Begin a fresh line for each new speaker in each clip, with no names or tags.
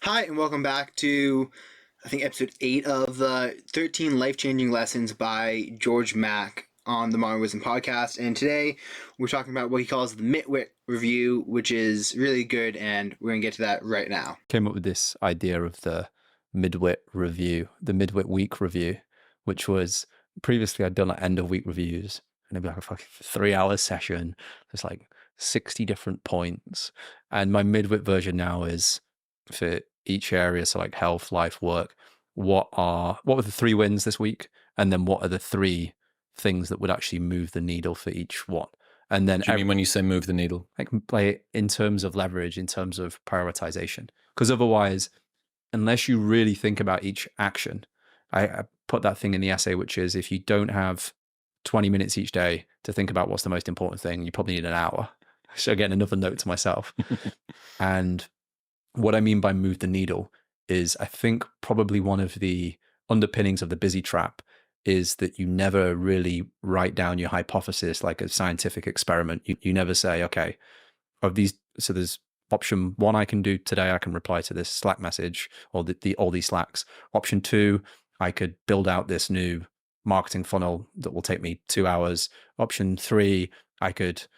Hi, and welcome back to, I think, episode 8 of the 13 Life-Changing Lessons by George Mack on the Modern Wisdom Podcast. And today we're talking about what he calls the Midwit review, which is really good, and we're going to get to that right now.
Came up with this idea of the Midwit review, the Midwit week review, which was previously I'd done like end of week reviews, and it'd be like a fucking 3 hour session. There's like 60 different points. And my Midwit version now is for each area, so like health, life, work, what were the 3 wins this week? And then what are the 3 things that would actually move the needle for each one? And then
What do you mean when you say move the needle?
I can play it in terms of leverage, in terms of prioritization. Because otherwise, unless you really think about each action, I put that thing in the essay, which is if you don't have 20 minutes each day to think about what's the most important thing, you probably need an hour. So again, another note to myself. And what I mean by move the needle is I think probably one of the underpinnings of the busy trap is that you never really write down your hypothesis like a scientific experiment. You never say, okay, of these, so there's option 1 I can do today, I can reply to this Slack message or all these Slacks. Option 2, I could build out this new marketing funnel that will take me 2 hours. Option 3, I could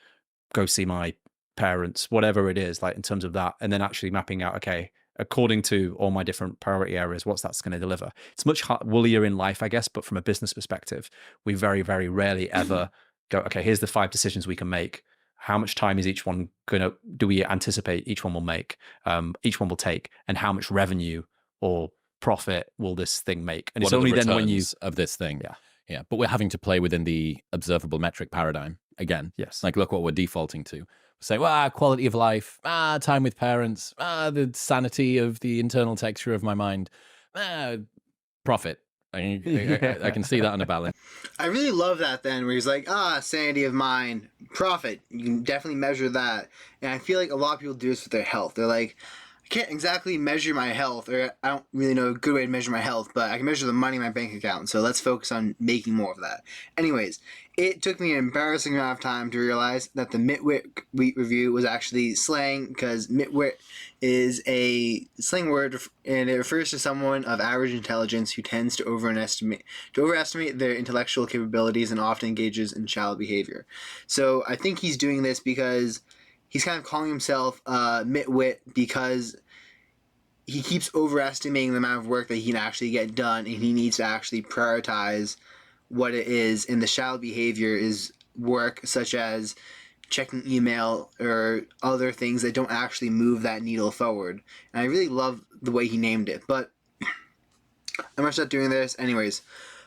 go see my parents, whatever it is, like in terms of that, and then actually mapping out, okay, according to all my different priority areas, what's that's going to deliver. It's much woollier in life, I guess, but from a business perspective, we very, very rarely ever go, okay, here's the 5 decisions we can make. How much time is each one do we anticipate each one will make, each one will take, and how much revenue or profit will this thing make? And
What
it's
are the
only then when you,
returns of this thing.
Yeah.
But we're having to play within the observable metric paradigm again.
Yes.
Like, look what we're defaulting to. Say, well, quality of life, time with parents, the sanity of the internal texture of my mind, profit. I can see that on a balance.
I really love that then, where he's like, sanity of mind, profit. You can definitely measure that. And I feel like a lot of people do this with their health. They're like, I can't exactly measure my health, or I don't really know a good way to measure my health, but I can measure the money in my bank account, so let's focus on making more of that. Anyways, it took me an embarrassing amount of time to realize that the Midwit Week review was actually slang, because Midwit is a slang word, and it refers to someone of average intelligence who tends to overestimate their intellectual capabilities and often engages in shallow behavior. So I think he's doing this because he's kind of calling himself Midwit because he keeps overestimating the amount of work that he can actually get done, and he needs to actually prioritize what it is. And the shallow behavior is work such as checking email or other things that don't actually move that needle forward. And I really love the way he named it. But I'm going to start doing this. Anyways,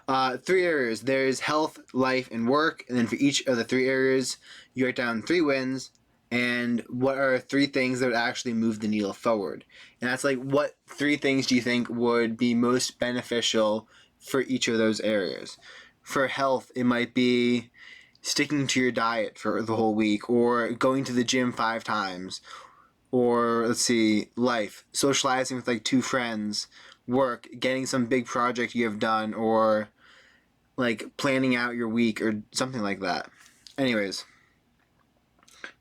3 areas. There's health, life, and work. And then for each of the 3 areas, you write down 3 wins. And what are 3 things that would actually move the needle forward? And that's like, what 3 things do you think would be most beneficial for each of those areas? For health, it might be sticking to your diet for the whole week, or going to the gym 5 times, or let's see, life, socializing with like 2 friends, work, getting some big project you have done, or like planning out your week or something like that. Anyways.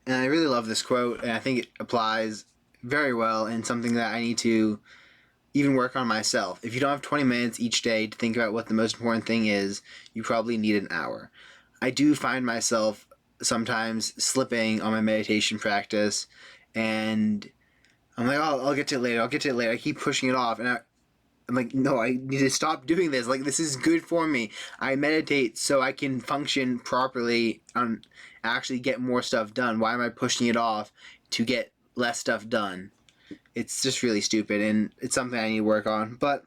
And I really love this quote, and I think it applies very well, and something that I need to even work on myself. If you don't have 20 minutes each day to think about what the most important thing is, you probably need an hour. I do find myself sometimes slipping on my meditation practice, and I'm like, oh, I'll get to it later. I keep pushing it off, and I'm like, no, I need to stop doing this. Like, this is good for me. I meditate so I can function properly and actually get more stuff done. Why am I pushing it off to get less stuff done? It's just really stupid, and it's something I need to work on. But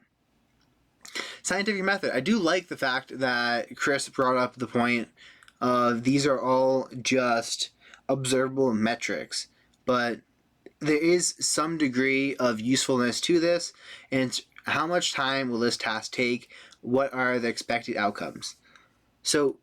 scientific method. I do like the fact that Chris brought up the point of these are all just observable metrics, but there is some degree of usefulness to this, and it's how much time will this task take? What are the expected outcomes? So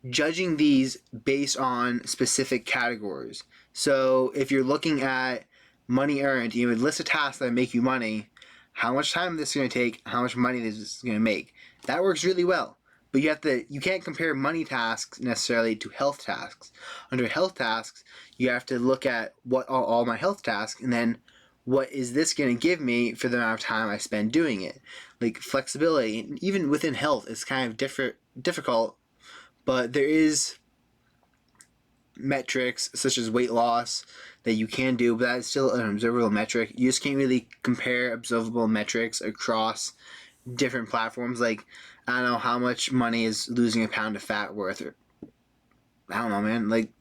judging these based on specific categories. So if you're looking at money earned, you would list a task that make you money, how much time this is going to take, how much money this is going to make. That works really well. But you can't compare money tasks necessarily to health tasks. Under health tasks, you have to look at what are all my health tasks, and then what is this going to give me for the amount of time I spend doing it? Like flexibility, even within health, it's kind of difficult, but there is metrics such as weight loss that you can do, but that's still an observable metric. You just can't really compare observable metrics across different platforms. Like, I don't know how much money is losing a pound of fat worth, or I don't know, man. Like,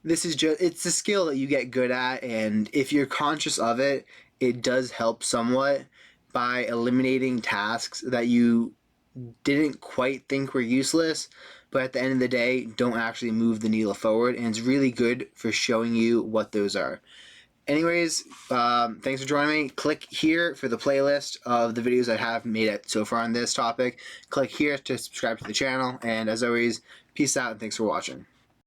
this is just, it's a skill that you get good at, and if you're conscious of it, it does help somewhat by eliminating tasks that you didn't quite think were useless, but at the end of the day don't actually move the needle forward, and it's really good for showing you what those are. Anyways, thanks for joining me. Click here for the playlist of the videos I have made so far on this topic. Click here to subscribe to the channel, and as always, peace out and thanks for watching.